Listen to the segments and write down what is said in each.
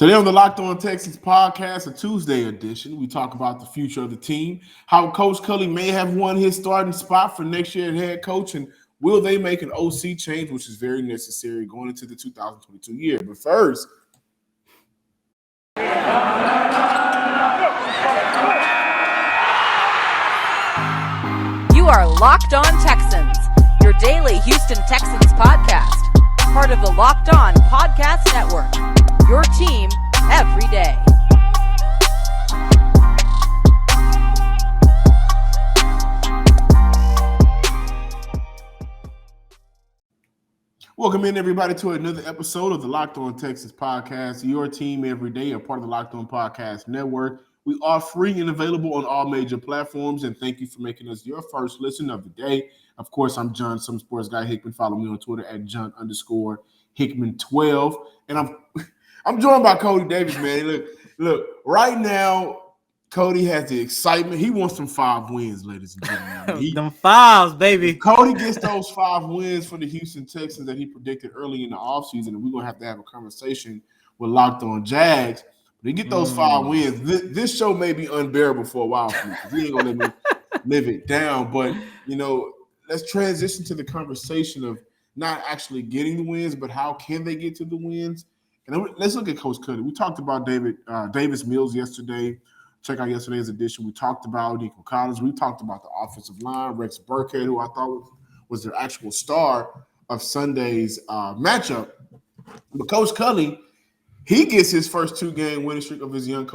Today on the Locked On Texans podcast, a Tuesday edition, we talk about the future of the team, how Coach Culley may have won his starting spot for next year at head coach, and will they make an OC change, which is very necessary going into the 2022 year. But first, you are Locked On Texans, your daily Houston Texans podcast, part of the Locked On Podcast Network, your team every day. welcome in everybody to another episode of the Locked On Texans podcast, your team every day, a part of the Locked On Podcast Network. We are free and available on all major platforms, and thank you for making us your first listen of the day. Of course, I'm John, some sports guy Hickman. Follow me on Twitter at John_Hickman12. And I'm joined by Cody Davis, man. Look, right now, Cody has the excitement. He wants some 5 wins, ladies and gentlemen. Them fives, baby. Cody gets those 5 wins for the Houston Texans that he predicted early in the offseason, and we're going to have a conversation with Locked On Jags. They get those 5 wins. This show may be unbearable for a while for me because he ain't going to let me live it down. But, let's transition to the conversation of not actually getting the wins, but how can they get to the wins? And let's look at Coach Culley. We talked about Davis Mills yesterday. Check out yesterday's edition. We talked about Nico Collins. We talked about the offensive line, Rex Burkhead, who I thought was their actual star of Sunday's matchup. But Coach Culley, he gets his first 2-game winning streak of his young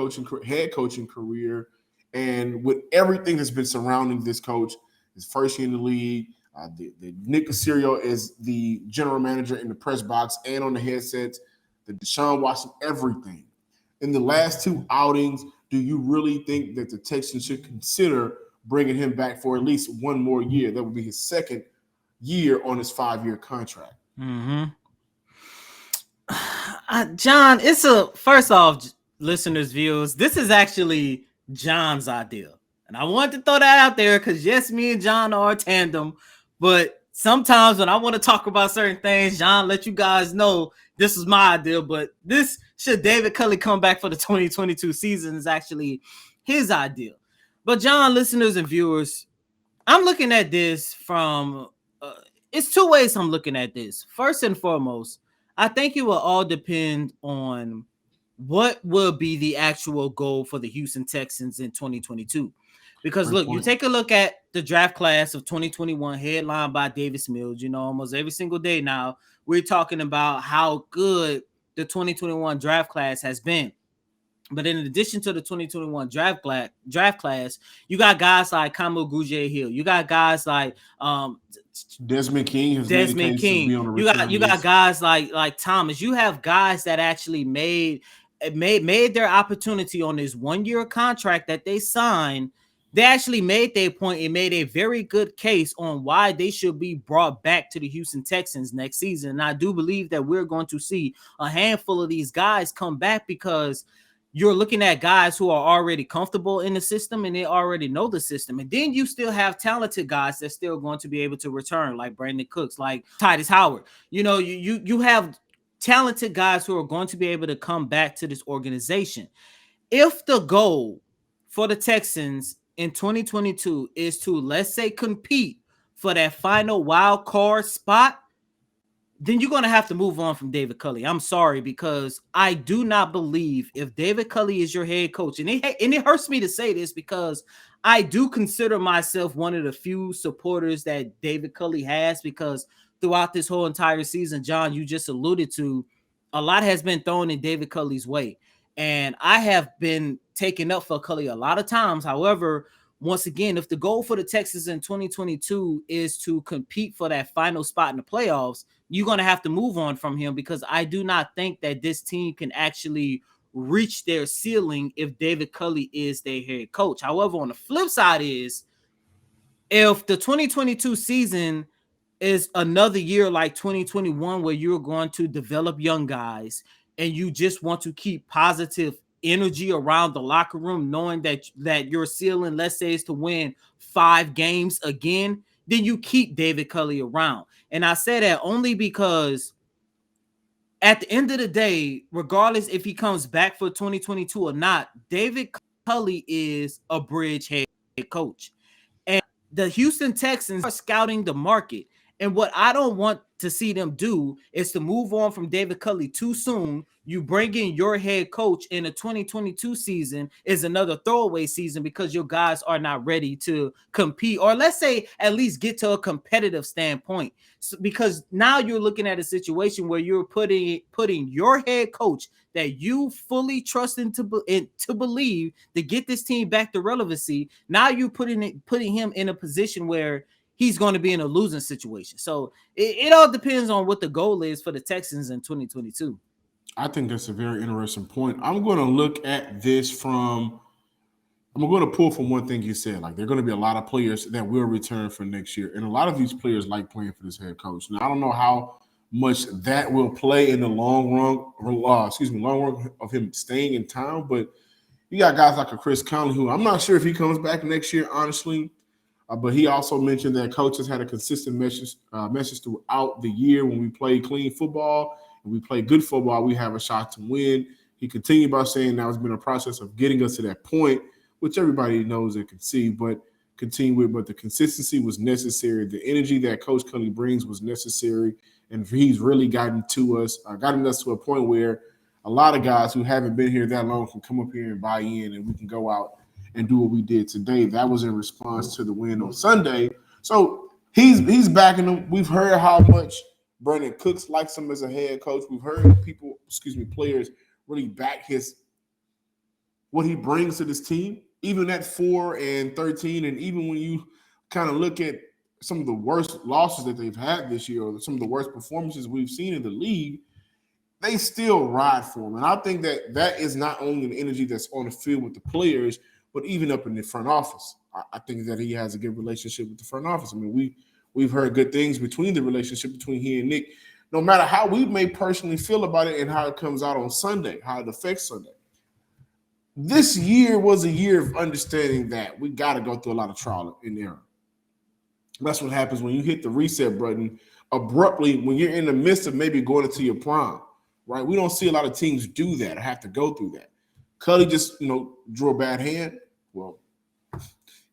head coaching career. And with everything that's been surrounding this coach, his first year in the league, the Nick Caserio is the general manager in the press box and on the headsets, the Deshaun Watson, everything. In the last 2 outings, do you really think that the Texans should consider bringing him back for at least one more year? That would be his second year on his 5-year contract. Mm-hmm. John, first off, listeners, viewers, this is actually John's idea. And I want to throw that out there because, yes, me and John are a tandem. But sometimes when I want to talk about certain things, John let you guys know this is my idea. But this, should David Culley come back for the 2022 season, is actually his idea. But John, listeners and viewers, I'm looking at this from it's 2 ways I'm looking at this. First and foremost, I think it will all depend on what will be the actual goal for the Houston Texans in 2022. Because look, you take a look at the draft class of 2021 headlined by Davis Mills. Almost every single day now, we're talking about how good the 2021 draft class has been. But in addition to the 2021 draft class, you got guys like Kamu Grugier-Hill. You got guys like Desmond King. You got guys like Thomas. You have guys that actually made their opportunity on this 1-year contract that they signed. They actually made their point and made a very good case on why they should be brought back to the Houston Texans next season. And I do believe that we're going to see a handful of these guys come back because you're looking at guys who are already comfortable in the system and they already know the system. And then you still have talented guys that's still going to be able to return, like Brandon Cooks, like Titus Howard. You have talented guys who are going to be able to come back to this organization. If the goal for the Texans in 2022 is to, let's say, compete for that final wild card spot, then you're going to have to move on from David Culley. I'm sorry, because I do not believe if David Culley is your head coach, and it hurts me to say this because I do consider myself one of the few supporters that David Culley has, because throughout this whole entire season, John, you just alluded to, a lot has been thrown in David Culley's way. And I have been taken up for Culley a lot of times. However, once again, if the goal for the Texans in 2022 is to compete for that final spot in the playoffs, you're going to have to move on from him, because I do not think that this team can actually reach their ceiling if David Culley is their head coach. However, on the flip side is, if the 2022 season is another year like 2021 where you're going to develop young guys and you just want to keep positive energy around the locker room, knowing that your ceiling, let's say, is to win 5 games again, then you keep David Culley around. And I say that only because at the end of the day, regardless if he comes back for 2022 or not, David Culley is a bridge head coach. And the Houston Texans are scouting the market. And what I don't want to see them do is to move on from David Culley too soon. You bring in your head coach in a 2022 season is another throwaway season because your guys are not ready to compete, or let's say at least get to a competitive standpoint. So, because now you're looking at a situation where you're putting your head coach that you fully trust to believe to get this team back to relevancy. Now you're putting him in a position where he's going to be in a losing situation. So it all depends on what the goal is for the Texans in 2022. I think that's a very interesting point. I'm going to look at this I'm going to pull from one thing you said. Like, there are going to be a lot of players that will return for next year. And a lot of these players like playing for this head coach. Now, I don't know how much that will play in the long run of him staying in town. But you got guys like a Chris Conley, who I'm not sure if he comes back next year, honestly. But he also mentioned that coaches had a consistent message throughout the year. When we play clean football and we play good football, we have a shot to win. He continued by saying now it's been a process of getting us to that point, which everybody knows and can see, but the consistency was necessary. The energy that Coach Culley brings was necessary, and he's really gotten us to a point where a lot of guys who haven't been here that long can come up here and buy in, and we can go out and do what we did today. That was in response to the win on Sunday. So he's backing them. We've heard how much Brandon Cooks likes him as a head coach. We've heard players really back what he brings to this team, even at 4-13, and even when you kind of look at some of the worst losses that they've had this year, or some of the worst performances we've seen in the league, they still ride for him. And I think that is not only the energy that's on the field with the players, but even up in the front office. I think that he has a good relationship with the front office. I mean, we've heard good things between the relationship between he and Nick, no matter how we may personally feel about it and how it comes out on Sunday, how it affects Sunday. This year was a year of understanding that we got to go through a lot of trial and error. That's what happens when you hit the reset button abruptly when you're in the midst of maybe going into your prime, right? We don't see a lot of teams do that or have to go through that. Culley just, drew a bad hand. Well,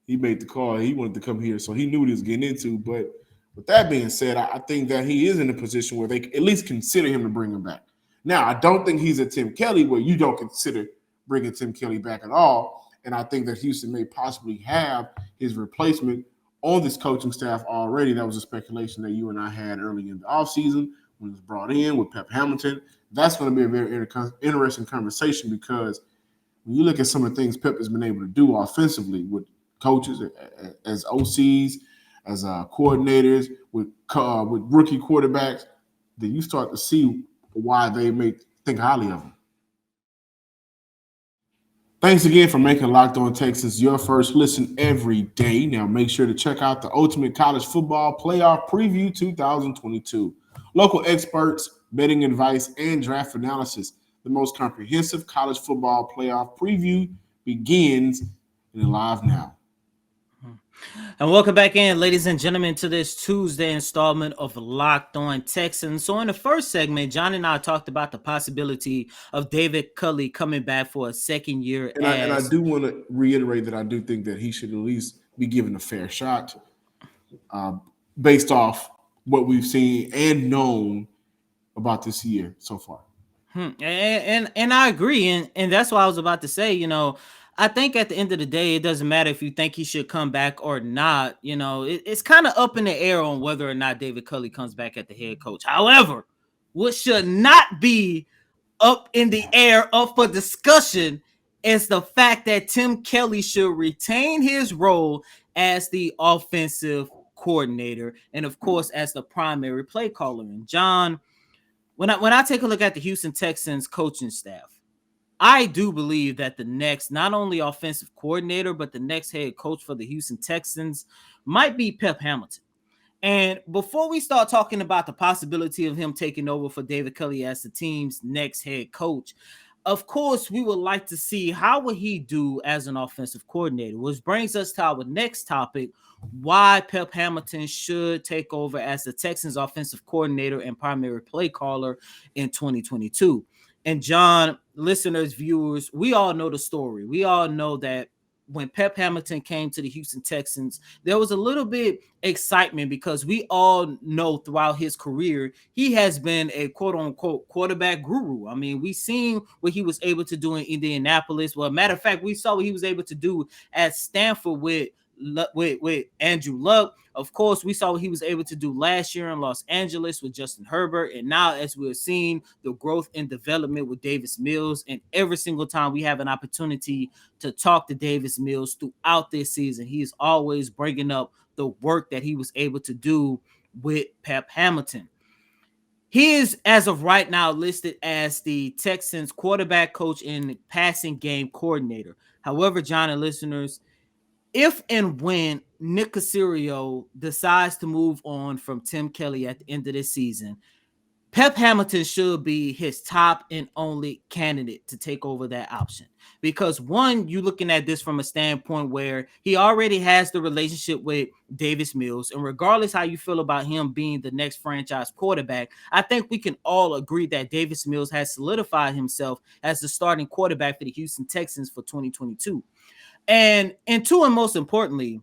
he made the call. He wanted to come here, so he knew what he was getting into. But with that being said, I think that he is in a position where they at least consider him to bring him back. Now, I don't think he's a Tim Kelly where you don't consider bringing Tim Kelly back at all. And I think that Houston may possibly have his replacement on this coaching staff already. That was a speculation that you and I had early in the offseason when it was brought in with Pep Hamilton. That's going to be a very interesting conversation, because when you look at some of the things Pep has been able to do offensively with coaches, as OCs, as coordinators, with rookie quarterbacks, then you start to see why they may think highly of him. Thanks again for making Locked On Texans your first listen every day. Now make sure to check out the Ultimate College Football Playoff Preview 2022. Local experts, betting advice, and draft analysis. The most comprehensive college football playoff preview begins live now. And welcome back in, ladies and gentlemen, to this Tuesday installment of Locked On Texans. So in the first segment, John and I talked about the possibility of David Culley coming back for a second year. And I do want to reiterate that I do think that he should at least be given a fair shot based off what we've seen and known about this year so far. And I agree. And that's what I was about to say. I think at the end of the day, it doesn't matter if you think he should come back or not. It's kind of up in the air on whether or not David Culley comes back at the head coach. However, what should not be up in the air, up for discussion, is the fact that Tim Kelly should retain his role as the offensive coordinator and, of course, as the primary play caller. And John, when I take a look at the Houston Texans coaching staff, I do believe that the next, not only offensive coordinator, but the next head coach for the Houston Texans might be Pep Hamilton. And before we start talking about the possibility of him taking over for David Culley as the team's next head coach, Of course, we would like to see how would he do as an offensive coordinator, which brings us to our next topic, why Pep Hamilton should take over as the Texans offensive coordinator and primary play caller in 2022. And John, listeners, viewers, we all know the story. We all know that when Pep Hamilton came to the Houston Texans, there was a little bit excitement because we all know throughout his career, he has been a quote unquote quarterback guru. I mean, we seen what he was able to do in Indianapolis. Well, matter of fact, we saw what he was able to do at Stanford with Andrew Luck. Of course, we saw what he was able to do last year in Los Angeles with Justin Herbert. And now, as we're seeing the growth and development with Davis Mills, and every single time we have an opportunity to talk to Davis Mills throughout this season, he is always bringing up the work that he was able to do with Pep Hamilton. He is, as of right now, listed as the Texans quarterback coach and passing game coordinator. However, John and listeners, if and when Nick Caserio decides to move on from Tim Kelly at the end of this season, Pep Hamilton should be his top and only candidate to take over that option. Because one, you're looking at this from a standpoint where he already has the relationship with Davis Mills. And regardless how you feel about him being the next franchise quarterback, I think we can all agree that Davis Mills has solidified himself as the starting quarterback for the Houston Texans for 2022. And two, and most importantly,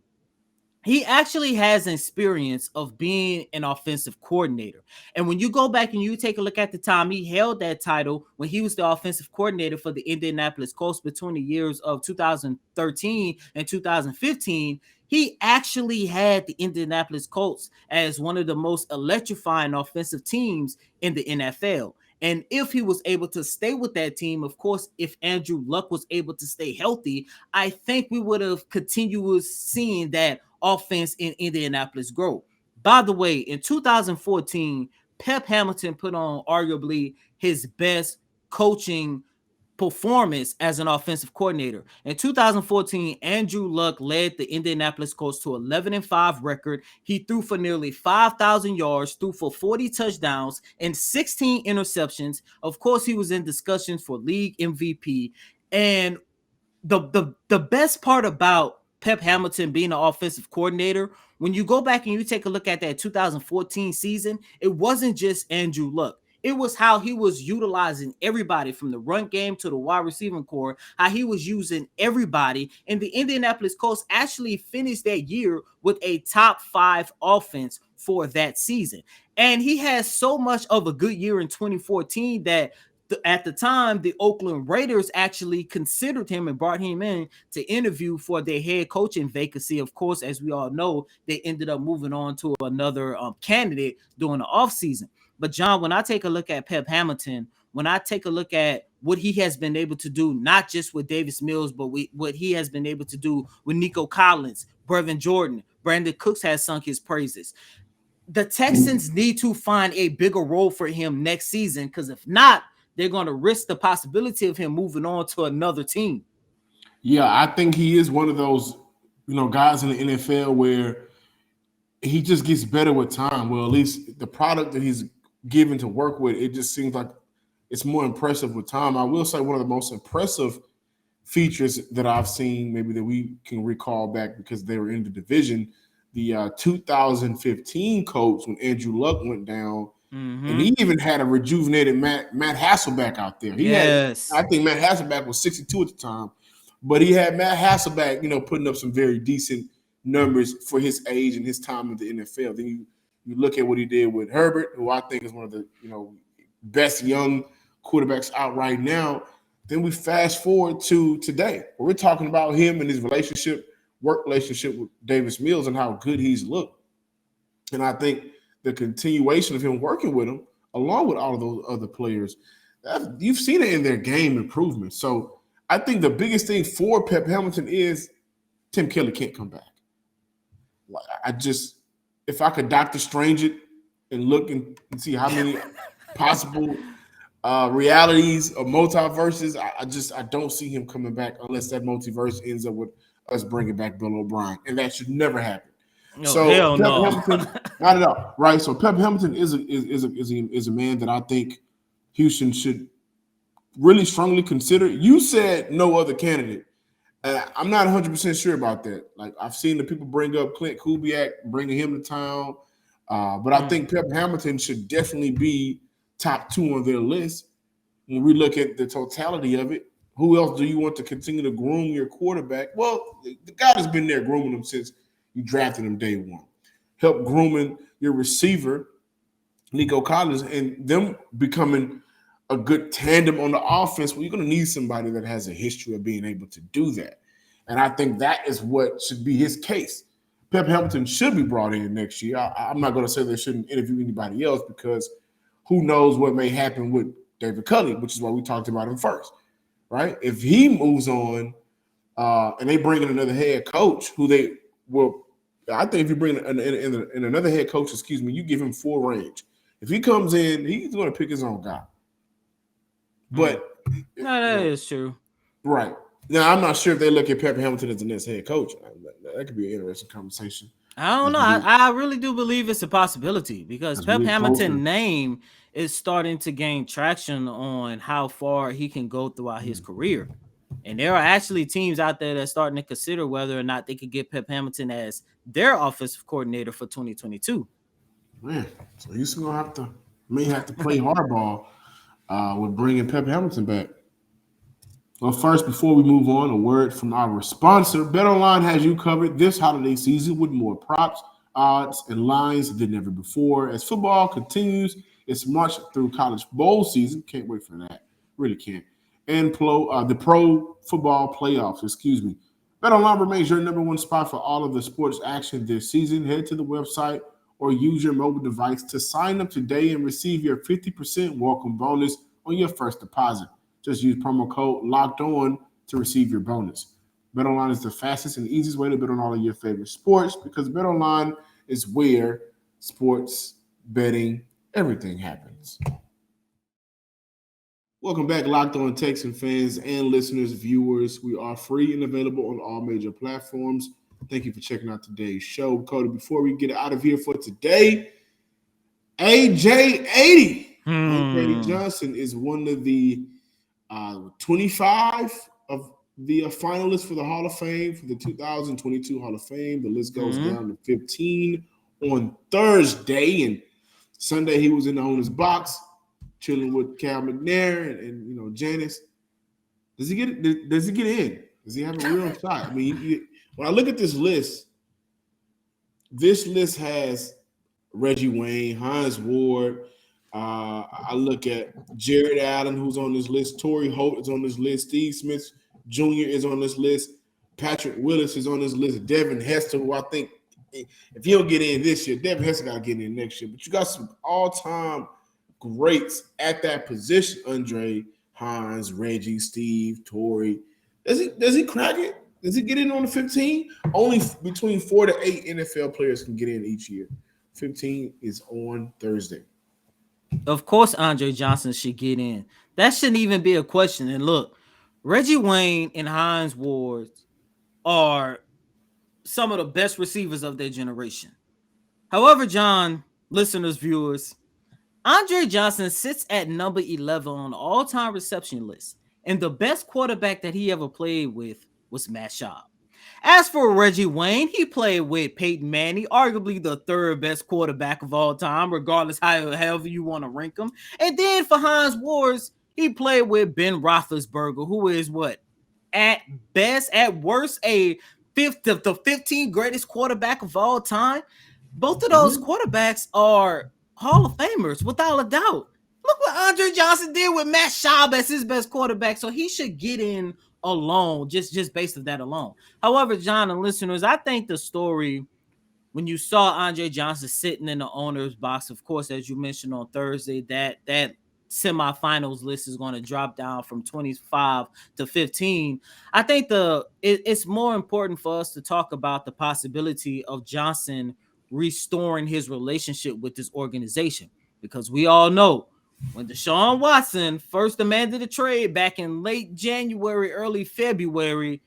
he actually has experience of being an offensive coordinator. And when you go back and you take a look at the time he held that title when he was the offensive coordinator for the Indianapolis Colts between the years of 2013 and 2015, he actually had the Indianapolis Colts as one of the most electrifying offensive teams in the NFL. And if he was able to stay with that team, of course, if Andrew Luck was able to stay healthy, I think we would have continued seeing that offense in Indianapolis grow. By the way, in 2014, Pep Hamilton put on arguably his best coaching performance as an offensive coordinator. In 2014, Andrew Luck led the Indianapolis Colts to 11-5 record. He threw for nearly 5,000 yards, threw for 40 touchdowns and 16 interceptions. Of course, he was in discussions for league MVP. And the best part about Pep Hamilton being an offensive coordinator, when you go back and you take a look at that 2014 season, it wasn't just Andrew Luck. It was how he was utilizing everybody from the run game to the wide receiving core, how he was using everybody. And the Indianapolis Colts actually finished that year with a top 5 offense for that season. And he has so much of a good year in 2014 that at the time, the Oakland Raiders actually considered him and brought him in to interview for their head coaching vacancy. Of course, as we all know, they ended up moving on to another candidate during the offseason. But John, when I take a look at Pep Hamilton, when I take a look at what he has been able to do, not just with Davis Mills, but what he has been able to do with Nico Collins, Brevin Jordan, Brandon Cooks has sung his praises. The Texans need to find a bigger role for him next season, because if not, they're going to risk the possibility of him moving on to another team. Yeah, I think he is one of those, guys in the NFL where he just gets better with time. Well, at least the product that he's given to work with, it just seems like it's more impressive with time. I will say one of the most impressive features that I've seen, maybe that we can recall back because they were in the division, the 2015 Colts when Andrew Luck went down. Mm-hmm. And he even had a rejuvenated Matt Hasselbeck out there. I think Matt Hasselbeck was 62 at the time, but he had Matt Hasselbeck, putting up some very decent numbers for his age and his time in the NFL. Then you look at what he did with Herbert, who I think is one of the best young quarterbacks out right now. Then we fast forward to today, where we're talking about him and his work relationship with Davis Mills and how good he's looked. And I think the continuation of him working with him, along with all of those other players, you've seen it in their game improvement. So I think the biggest thing for Pep Hamilton is Tim Kelly can't come back. If I could Doctor Strange it and look and see how many possible realities or multiverses, I don't see him coming back unless that multiverse ends up with us bringing back Bill O'Brien, and that should never happen. Hell no. Hamilton, not at all, right? So Pep Hamilton is a man that I think Houston should really strongly consider? You said no other candidate. I'm not 100% sure about that. Like, I've seen the people bring up Clint Kubiak, bringing him to town. But I think Pep Hamilton should definitely be top 2 on their list. When we look at the totality of it, who else do you want to continue to groom your quarterback? Well, the guy that's been there grooming him since you drafted him day one. Help grooming your receiver, Nico Collins, and them becoming a good tandem on the offense. Well, you're going to need somebody that has a history of being able to do that. And I think that is what should be his case. Pep Hamilton should be brought in next year. I'm not going to say they shouldn't interview anybody else, because who knows what may happen with David Culley, which is why we talked about him first, right? If he moves on and they bring in another head coach who they will, I think if you bring in another head coach, you give him full range. If he comes in, he's going to pick his own guy. But no, that is true. Right. Now, I'm not sure if they look at Pep Hamilton as the next head coach. That could be an interesting conversation. I don't know. I really do believe it's a possibility, because Pep Hamilton's name is starting to gain traction on how far he can go throughout his career. And there are actually teams out there that's starting to consider whether or not they could get Pep Hamilton as their offensive coordinator for 2022. Man, so Houston may have to play hardball with bringing Pep Hamilton back. Well, first, before we move on, a word from our sponsor. BetOnline has you covered this holiday season with more props, odds, and lines than ever before. As football continues its march through college bowl season, can't wait for that. Really can't. And the pro football playoffs, BetOnline remains your number one spot for all of the sports action this season. Head to the website or use your mobile device to sign up today and receive your 50% welcome bonus on your first deposit. Just use promo code LOCKEDON to receive your bonus. BetOnline is the fastest and easiest way to bet on all of your favorite sports, because BetOnline is where sports betting, everything happens. Welcome back, Locked On Texan fans and listeners, viewers. We are free and available on all major platforms. Thank you for checking out today's show. Cody, before we get out of here for today, AJ80. Andre Johnson is one of the 25 of the finalists for the Hall of Fame, for the 2022 Hall of Fame. The list goes down to 15 on Thursday, and Sunday he was in the owner's box chilling with Cal McNair and Janice. Does he get in? Does he have a real shot? I mean, when I look at this list has Reggie Wayne, Hines Ward. I look at Jared Allen, who's on this list. Torrey Holt is on this list. Steve Smith Jr. is on this list. Patrick Willis is on this list. Devin Hester, who I think if he don't get in this year, Devin Hester got to get in next year. But you got some all-time greats at that position. Andre, Hines, Reggie, Steve, Torrey. Does he crack it? Does he get in on the 15? Only between 4 to 8 NFL players can get in each year. 15 is on Thursday. Of course, Andre Johnson should get in. That shouldn't even be a question. And look, Reggie Wayne and Hines Ward are some of the best receivers of their generation. However, John, listeners, viewers, Andre Johnson sits at number 11 on the all-time reception list. And the best quarterback that he ever played with was Matt Schaub. As for Reggie Wayne, he played with Peyton Manning, arguably the third best quarterback of all time, regardless however you want to rank him. And then for Hines Ward, he played with Ben Roethlisberger, who is at best, at worst, the 15th greatest quarterback of all time. Both of those quarterbacks are Hall of Famers, without a doubt. Look what Andre Johnson did with Matt Schaub as his best quarterback, so he should get in alone, just based on that alone. However, John and listeners, I think the story, when you saw Andre Johnson sitting in the owner's box, of course, as you mentioned on Thursday, that semifinals list is going to drop down from 25 to 15. I think it's more important for us to talk about the possibility of Johnson restoring his relationship with this organization, because we all know when Deshaun Watson first demanded a trade back in late January, early February,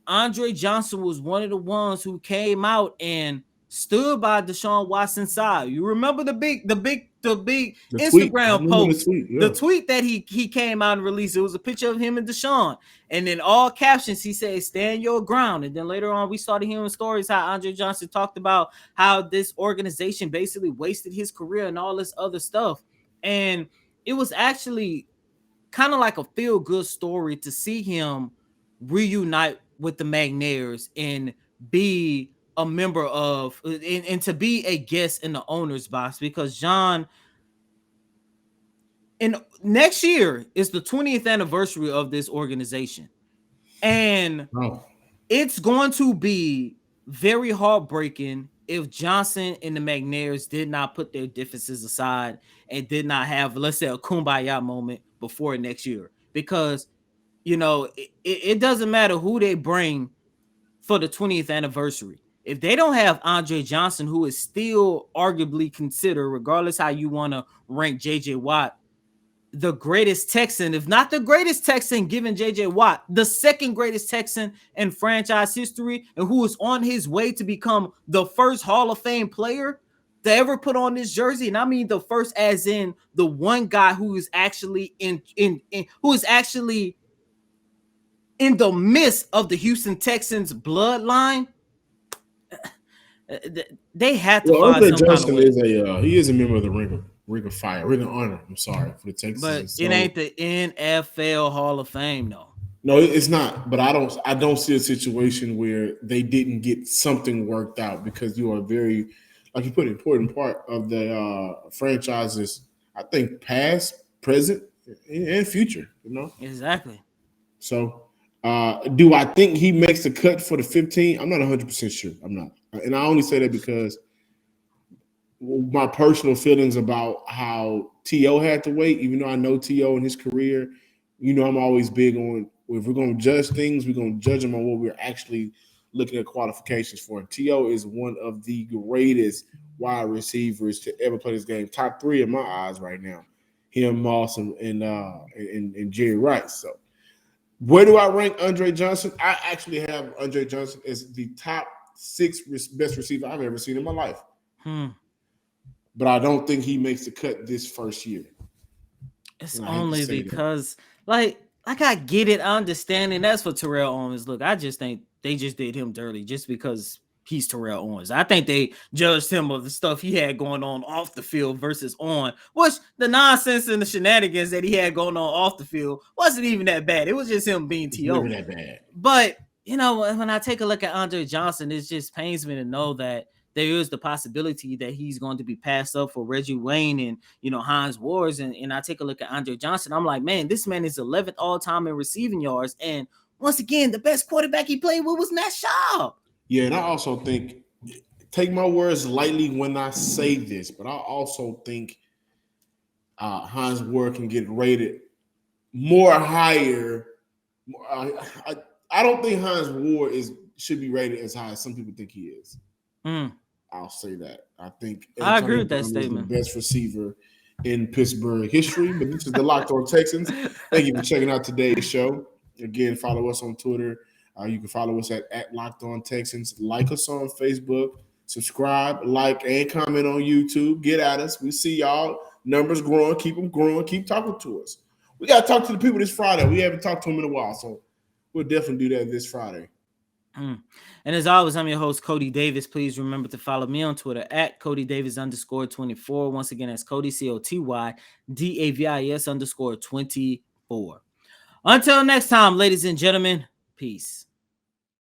Andre Johnson was one of the ones who came out and stood by Deshaun Watson's side. You remember the big tweet. Instagram post, The tweet that he came out and released. It was a picture of him and Deshaun, and then all captions he said, "Stand your ground." And then later on, we started hearing stories how Andre Johnson talked about how this organization basically wasted his career and all this other stuff. And it was actually kind of like a feel-good story to see him reunite with the McNairs and be a member of and to be a guest in the owner's box, because John, and next year is the 20th anniversary of this organization, and it's going to be very heartbreaking if Johnson and the McNairs did not put their differences aside and did not have, let's say, a kumbaya moment before next year, because it doesn't matter who they bring for the 20th anniversary. If they don't have Andre Johnson, who is still arguably considered, regardless how you want to rank JJ Watt, the greatest Texan, if not the greatest Texan given JJ Watt, the second greatest Texan in franchise history, and who is on his way to become the first Hall of Fame player to ever put on this jersey. And I mean the first as in the one guy who is actually in the midst of the Houston Texans bloodline. They had to find Andre some Johnson kind of way. he is a member of the Ring of Fire, Ring of Honor. I'm sorry for the Texans. But it ain't the NFL Hall of Fame, though. No, it's not. But I don't see a situation where they didn't get something worked out, because you are very, like you put, an important part of the franchises. I think past, present, and future. Exactly. So. Do I think he makes the cut for the 15? I'm not 100% sure. I'm not. And I only say that because my personal feelings about how T.O. had to wait, even though I know T.O. and his career, I'm always big on, if we're going to judge things, we're going to judge them on what we're actually looking at qualifications for. And T.O. is one of the greatest wide receivers to ever play this game. Top 3 in my eyes right now. Him, Moss, and Jerry Rice. So, where do I rank Andre Johnson? I actually have Andre Johnson as the top 6 best receiver I've ever seen in my life. But I don't think he makes the cut this first year. It's only because, like I get it, I understand, and that's for Terrell Owens. Look, I just think they just did him dirty just because he's Terrell Owens. I think they judged him of the stuff he had going on off the field versus on, which the nonsense and the shenanigans that he had going on off the field wasn't even that bad. It was just him being T.O. Never that bad. But, when I take a look at Andre Johnson, it just pains me to know that there is the possibility that he's going to be passed up for Reggie Wayne and, Hines Ward. And I take a look at Andre Johnson. I'm like, man, this man is 11th all-time in receiving yards. And once again, the best quarterback he played with was Matt Schaub. Yeah, and I also think, take my words lightly when I say this, but I also think Hines Ward can get rated more higher. I don't think Hines Ward should be rated as high as some people think he is. I'll say that. I think I agree with that statement. The best receiver in Pittsburgh history. But this is the Locked On Texans. Thank you for checking out today's show. Again, follow us on Twitter. You can follow us at Locked On Texans. Like us on Facebook. Subscribe, like, and comment on YouTube. Get at us. We see y'all. Numbers growing. Keep them growing. Keep talking to us. We got to talk to the people this Friday. We haven't talked to them in a while, so we'll definitely do that this Friday. And as always, I'm your host, Cody Davis. Please remember to follow me on Twitter at CodyDavis_24. Once again, that's Cody, CotyDavis _24. Until next time, ladies and gentlemen, peace.